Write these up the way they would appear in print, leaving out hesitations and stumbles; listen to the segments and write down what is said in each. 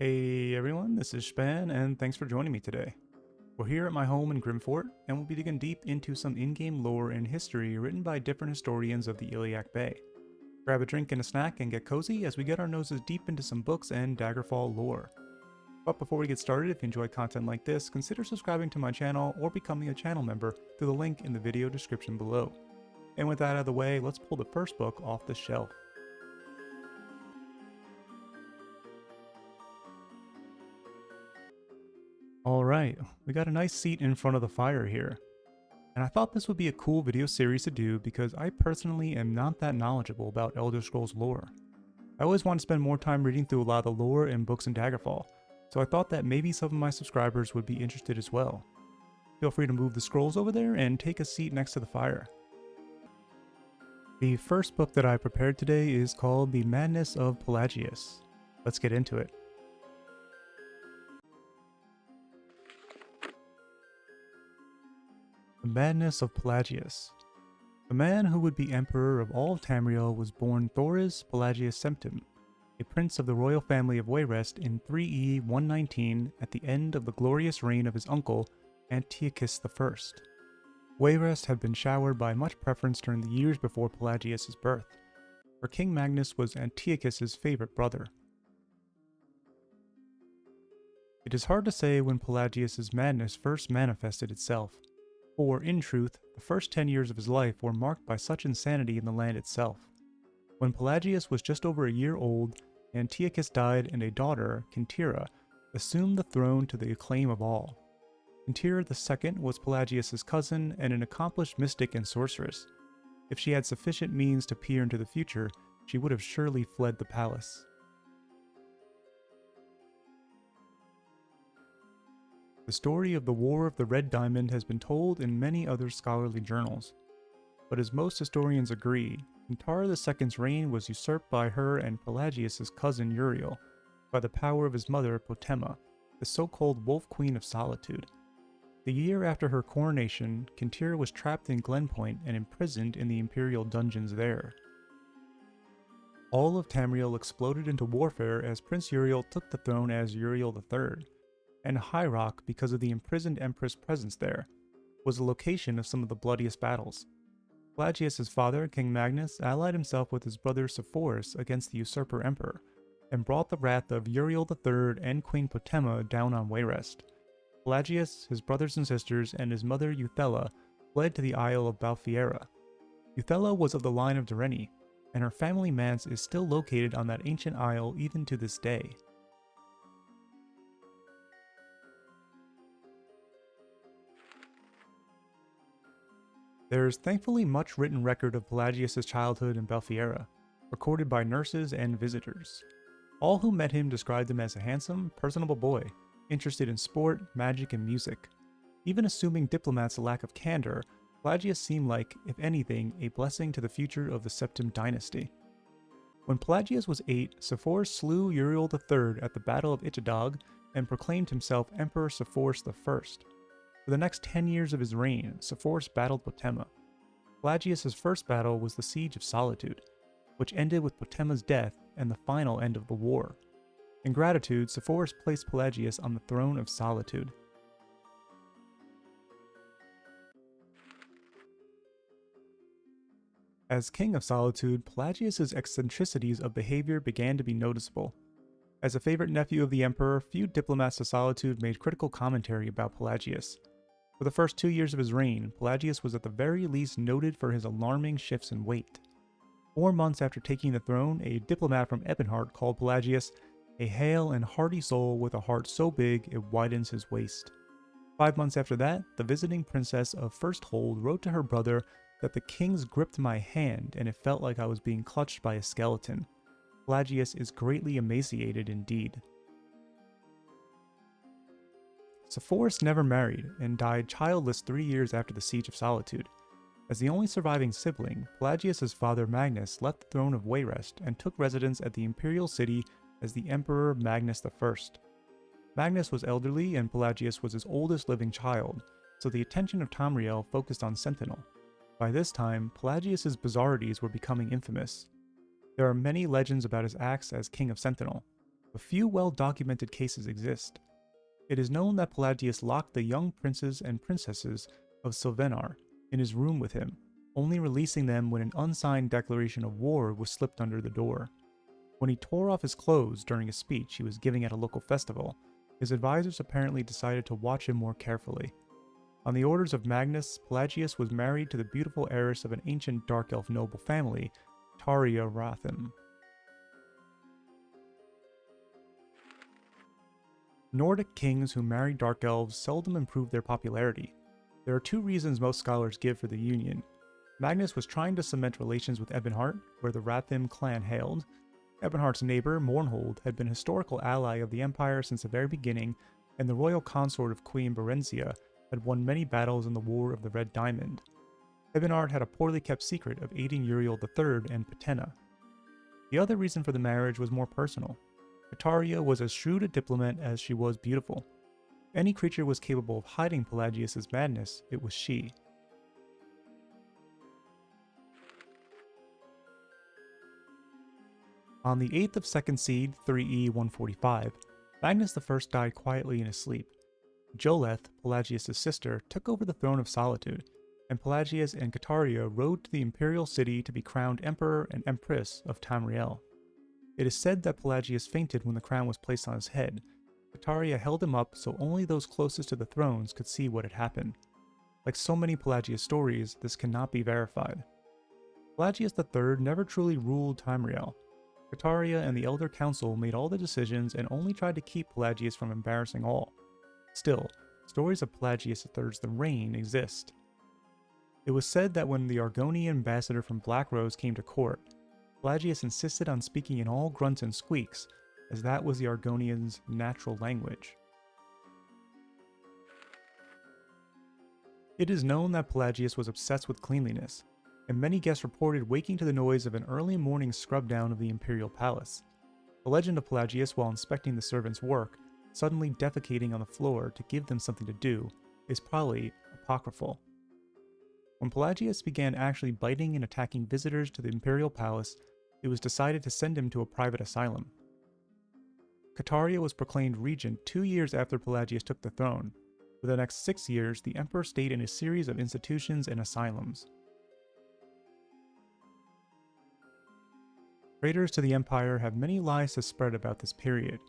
Hey everyone, this is Shpan, and thanks for joining me today. We're here at my home in Grimfort, and we'll be digging deep into some in-game lore and history written by different historians of the Iliac Bay. Grab a drink and a snack and get cozy as we get our noses deep into some books and Daggerfall lore. But before we get started, if you enjoy content like this, consider subscribing to my channel or becoming a channel member through the link in the video description below. And with that out of the way, let's pull the first book off the shelf. Alright, we got a nice seat in front of the fire here. And I thought this would be a cool video series to do because I personally am not that knowledgeable about Elder Scrolls lore. I always want to spend more time reading through a lot of the lore in books in Daggerfall, so I thought that maybe some of my subscribers would be interested as well. Feel free to move the scrolls over there and take a seat next to the fire. The first book that I prepared today is called The Madness of Pelagius. Let's get into it. The Madness of Pelagius. The man who would be emperor of all of Tamriel was born Thoris Pelagius Septim, a prince of the royal family of Wayrest in 3E 119 at the end of the glorious reign of his uncle Antiochus I. Wayrest had been showered by much preference during the years before Pelagius' birth, for King Magnus was Antiochus' favorite brother. It is hard to say when Pelagius' madness first manifested itself, for, in truth, the first 10 years of his life were marked by such insanity in the land itself. When Pelagius was just over a year old, Antiochus died and a daughter, Kintira, assumed the throne to the acclaim of all. Kintira II was Pelagius' cousin and an accomplished mystic and sorceress. If she had sufficient means to peer into the future, she would have surely fled the palace. The story of the War of the Red Diamond has been told in many other scholarly journals, but as most historians agree, Kintara II's reign was usurped by her and Pelagius' cousin Uriel, by the power of his mother Potema, the so-called Wolf Queen of Solitude. The year after her coronation, Kintira was trapped in Glenpoint and imprisoned in the imperial dungeons there. All of Tamriel exploded into warfare as Prince Uriel took the throne as Uriel III, and High Rock, because of the imprisoned empress' presence there, was the location of some of the bloodiest battles. Pelagius' father, King Magnus, allied himself with his brother Sepphoris against the usurper emperor, and brought the wrath of Uriel III and Queen Potema down on Wayrest. Pelagius, his brothers and sisters, and his mother Euthella fled to the Isle of Balfiera. Euthella was of the line of Dureni, and her family manse is still located on that ancient isle even to this day. There is thankfully much written record of Pelagius' childhood in Balfiera, recorded by nurses and visitors. All who met him described him as a handsome, personable boy, interested in sport, magic, and music. Even assuming diplomats a lack of candor, Pelagius seemed like, if anything, a blessing to the future of the Septim dynasty. When Pelagius was 8, Sepphoris slew Uriel III at the Battle of Ichadog and proclaimed himself Emperor Sepphoris I. For the next 10 years of his reign, Sepphoris battled Potema. Pelagius' first battle was the Siege of Solitude, which ended with Potema's death and the final end of the war. In gratitude, Sepphoris placed Pelagius on the throne of Solitude. As King of Solitude, Pelagius' eccentricities of behavior began to be noticeable. As a favorite nephew of the Emperor, few diplomats to Solitude made critical commentary about Pelagius. For the first 2 years of his reign, Pelagius was at the very least noted for his alarming shifts in weight. 4 months after taking the throne, a diplomat from Ebonheart called Pelagius a hale and hearty soul with a heart so big it widens his waist. 5 months after that, the visiting princess of First Hold wrote to her brother that the kings gripped my hand and it felt like I was being clutched by a skeleton. Pelagius is greatly emaciated indeed. Sepphoris never married and died childless 3 years after the Siege of Solitude. As the only surviving sibling, Pelagius' father Magnus left the throne of Wayrest and took residence at the imperial city as the Emperor Magnus I. Magnus was elderly and Pelagius was his oldest living child, so the attention of Tamriel focused on Sentinel. By this time, Pelagius' bizarrities were becoming infamous. There are many legends about his acts as King of Sentinel. but few well-documented cases exist. It is known that Pelagius locked the young princes and princesses of Silvenar in his room with him, only releasing them when an unsigned declaration of war was slipped under the door. When he tore off his clothes during a speech he was giving at a local festival, his advisors apparently decided to watch him more carefully. On the orders of Magnus, Pelagius was married to the beautiful heiress of an ancient dark elf noble family, Taria Rathim. Nordic kings who married dark elves seldom improved their popularity. There are two reasons most scholars give for the union. Magnus was trying to cement relations with Ebonheart, where the Rathim clan hailed. Ebonheart's neighbor, Mournhold, had been a historical ally of the Empire since the very beginning, and the royal consort of Queen Berenzia had won many battles in the War of the Red Diamond. Ebonheart had a poorly kept secret of aiding Uriel III and Patenna. The other reason for the marriage was more personal. Kataria was as shrewd a diplomat as she was beautiful. If any creature was capable of hiding Pelagius's madness, it was she. On the 8th of 2nd Seed 3E145, Magnus I died quietly in his sleep. Joleth, Pelagius' sister, took over the throne of Solitude, and Pelagius and Kataria rode to the imperial city to be crowned emperor and empress of Tamriel. It is said that Pelagius fainted when the crown was placed on his head. Kataria held him up so only those closest to the thrones could see what had happened. Like so many Pelagius stories, this cannot be verified. Pelagius III never truly ruled Tamriel. Kataria and the Elder Council made all the decisions and only tried to keep Pelagius from embarrassing all. Still, stories of Pelagius III's reign exist. It was said that when the Argonian ambassador from Black Rose came to court, Pelagius insisted on speaking in all grunts and squeaks, as that was the Argonians' natural language. It is known that Pelagius was obsessed with cleanliness, and many guests reported waking to the noise of an early morning scrub down of the imperial palace. The legend of Pelagius, while inspecting the servants' work, suddenly defecating on the floor to give them something to do, is probably apocryphal. When Pelagius began actually biting and attacking visitors to the imperial palace, it was decided to send him to a private asylum. Kataria was proclaimed regent 2 years after Pelagius took the throne. For the next 6 years, the emperor stayed in a series of institutions and asylums. Traitors to the empire have many lies to spread about this period.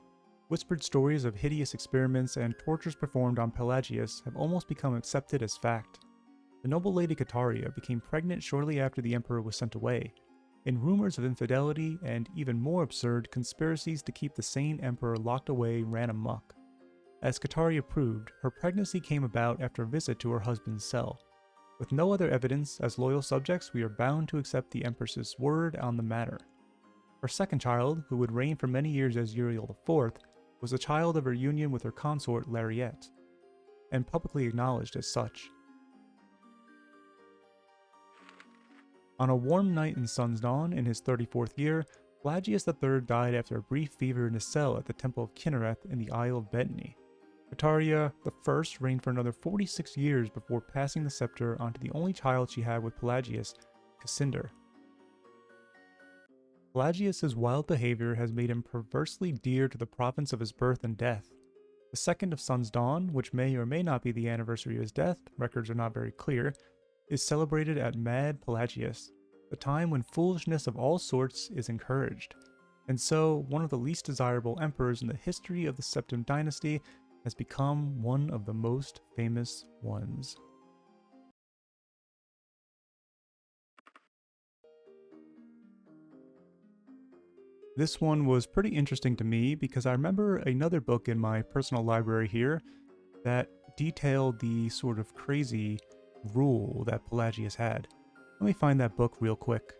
Whispered stories of hideous experiments and tortures performed on Pelagius have almost become accepted as fact. The noble lady Kataria became pregnant shortly after the emperor was sent away, and rumors of infidelity and, even more absurd, conspiracies to keep the sane emperor locked away ran amok. As Kataria proved, her pregnancy came about after a visit to her husband's cell. With no other evidence, as loyal subjects we are bound to accept the empress's word on the matter. Her second child, who would reign for many years as Uriel IV, was a child of her union with her consort Lariette, and publicly acknowledged as such. On a warm night in Sun's Dawn, in his 34th year, Pelagius III died after a brief fever in his cell at the Temple of Kinnereth in the Isle of Bettany. Kataria I reigned for another 46 years before passing the scepter onto the only child she had with Pelagius, Cassander. Pelagius's wild behavior has made him perversely dear to the province of his birth and death. The 2nd of Sun's Dawn, which may or may not be the anniversary of his death, records are not very clear, is celebrated at Mad Pelagius, the time when foolishness of all sorts is encouraged, and so one of the least desirable emperors in the history of the Septim dynasty has become one of the most famous ones. This one was pretty interesting to me because I remember another book in my personal library here that detailed the sort of crazy rule that Pelagius had. Let me find that book real quick.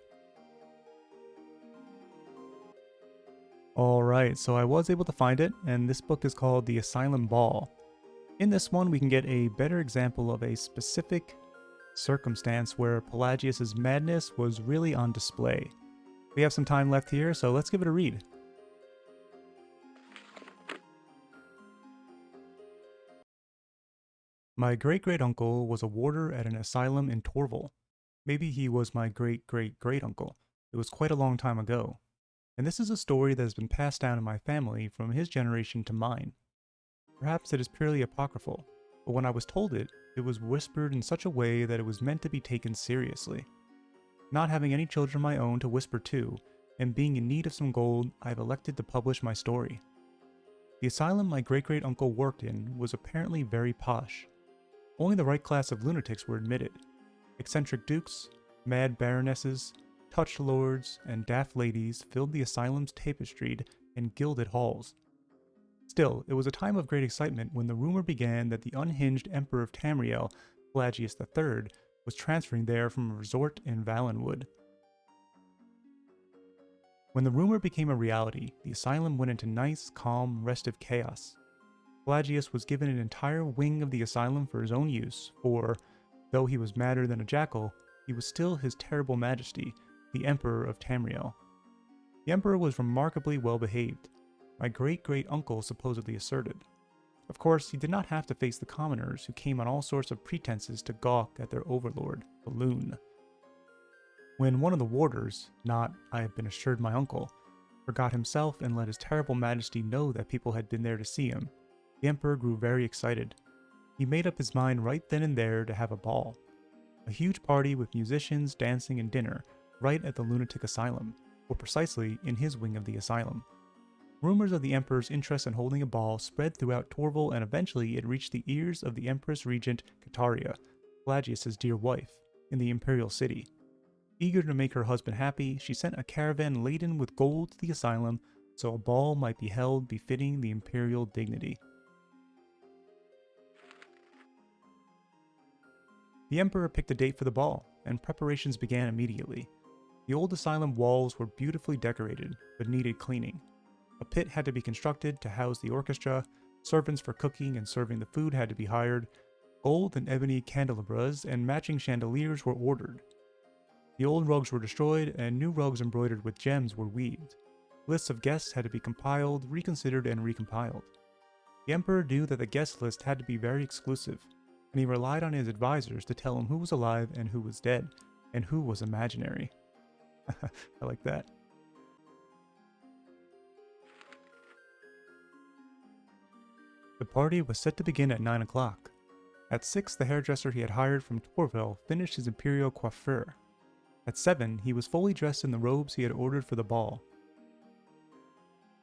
Alright, so I was able to find it, and this book is called The Asylum Ball. In this one, we can get a better example of a specific circumstance where Pelagius's madness was really on display. We have some time left here, so let's give it a read. My great-great-uncle was a warder at an asylum in Torval. Maybe he was my great-great-great-uncle. It was quite a long time ago. and this is a story that has been passed down in my family from his generation to mine. Perhaps it is purely apocryphal, but when I was told it, it was whispered in such a way that it was meant to be taken seriously. Not having any children of my own to whisper to, and being in need of some gold, I have elected to publish my story. The asylum my great-great-uncle worked in was apparently very posh. Only the right class of lunatics were admitted. Eccentric dukes, mad baronesses, touch lords, and daft ladies filled the asylum's tapestried and gilded halls. Still, it was a time of great excitement when the rumor began that the unhinged Emperor of Tamriel, Pelagius III, was transferring there from a resort in Valenwood. When the rumor became a reality, the asylum went into nice, calm, restive chaos. Pelagius was given an entire wing of the asylum for his own use, for, though he was madder than a jackal, he was still his terrible majesty, the Emperor of Tamriel. The Emperor was remarkably well behaved, my great-great-uncle supposedly asserted. Of course, he did not have to face the commoners who came on all sorts of pretenses to gawk at their overlord, the loon. When one of the warders, not, I have been assured, my uncle, forgot himself and let his terrible majesty know that people had been there to see him, the Emperor grew very excited. He made up his mind right then and there to have a ball. A huge party with musicians, dancing, and dinner, right at the lunatic asylum, or precisely in his wing of the asylum. Rumors of the Emperor's interest in holding a ball spread throughout Torval, and eventually it reached the ears of the Empress Regent Kataria, Pelagius' dear wife, in the imperial city. Eager to make her husband happy, she sent a caravan laden with gold to the asylum so a ball might be held befitting the imperial dignity. The Emperor picked a date for the ball, and preparations began immediately. The old asylum walls were beautifully decorated, but needed cleaning. A pit had to be constructed to house the orchestra, servants for cooking and serving the food had to be hired, gold and ebony candelabras and matching chandeliers were ordered. The old rugs were destroyed, and new rugs embroidered with gems were weaved. Lists of guests had to be compiled, reconsidered, and recompiled. The Emperor knew that the guest list had to be very exclusive, and he relied on his advisors to tell him who was alive and who was dead, and who was imaginary. I like that. The party was set to begin at 9 o'clock. At 6, the hairdresser he had hired from Torval finished his imperial coiffure. At 7, he was fully dressed in the robes he had ordered for the ball.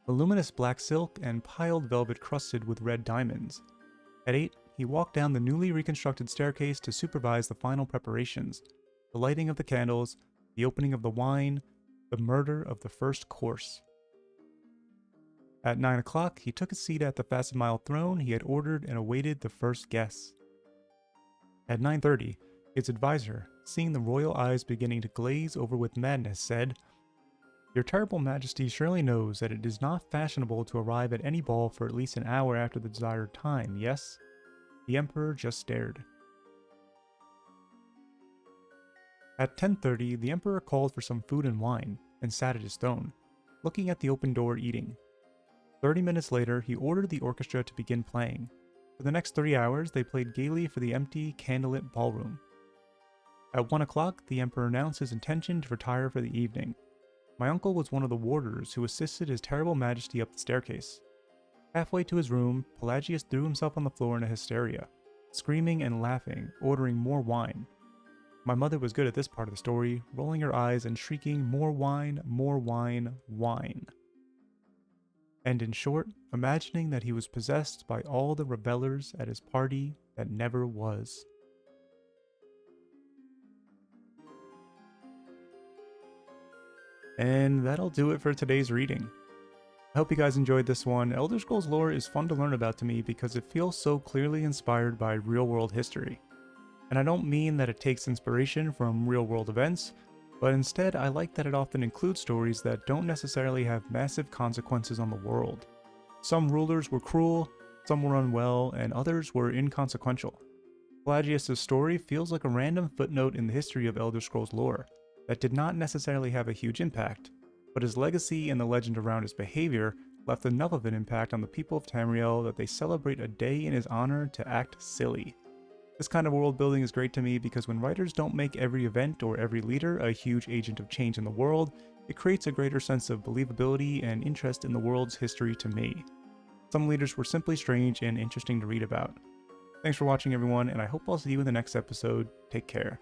Voluminous black silk and piled velvet crusted with red diamonds. At 8, he walked down the newly reconstructed staircase to supervise the final preparations, the lighting of the candles, the opening of the wine, the murder of the first course. At 9 o'clock, he took a seat at the Fasimile throne he had ordered and awaited the first guests. At 9:30, his advisor, seeing the royal eyes beginning to glaze over with madness, said, "Your terrible majesty surely knows that it is not fashionable to arrive at any ball for at least an hour after the desired time, yes?" The Emperor just stared. At 10:30, the Emperor called for some food and wine, and sat at his throne, looking at the open door eating. 30 minutes later, he ordered the orchestra to begin playing. For the next 3 hours, they played gaily for the empty, candlelit ballroom. At 1 o'clock, the Emperor announced his intention to retire for the evening. My uncle was one of the warders who assisted His Terrible Majesty up the staircase. Halfway to his room, Pelagius threw himself on the floor in a hysteria, screaming and laughing, ordering more wine. My mother was good at this part of the story, rolling her eyes and shrieking, "More wine, more wine, wine." And in short, imagining that he was possessed by all the revelers at his party that never was. And that'll do it for today's reading. I hope you guys enjoyed this one. Elder Scrolls lore is fun to learn about to me because it feels so clearly inspired by real-world history. And I don't mean that it takes inspiration from real-world events, but instead I like that it often includes stories that don't necessarily have massive consequences on the world. Some rulers were cruel, some were unwell, and others were inconsequential. Pelagius' story feels like a random footnote in the history of Elder Scrolls lore that did not necessarily have a huge impact, but his legacy and the legend around his behavior left enough of an impact on the people of Tamriel that they celebrate a day in his honor to act silly. This kind of world building is great to me because when writers don't make every event or every leader a huge agent of change in the world, it creates a greater sense of believability and interest in the world's history to me. Some leaders were simply strange and interesting to read about. Thanks for watching everyone, and I hope I'll see you in the next episode. Take care.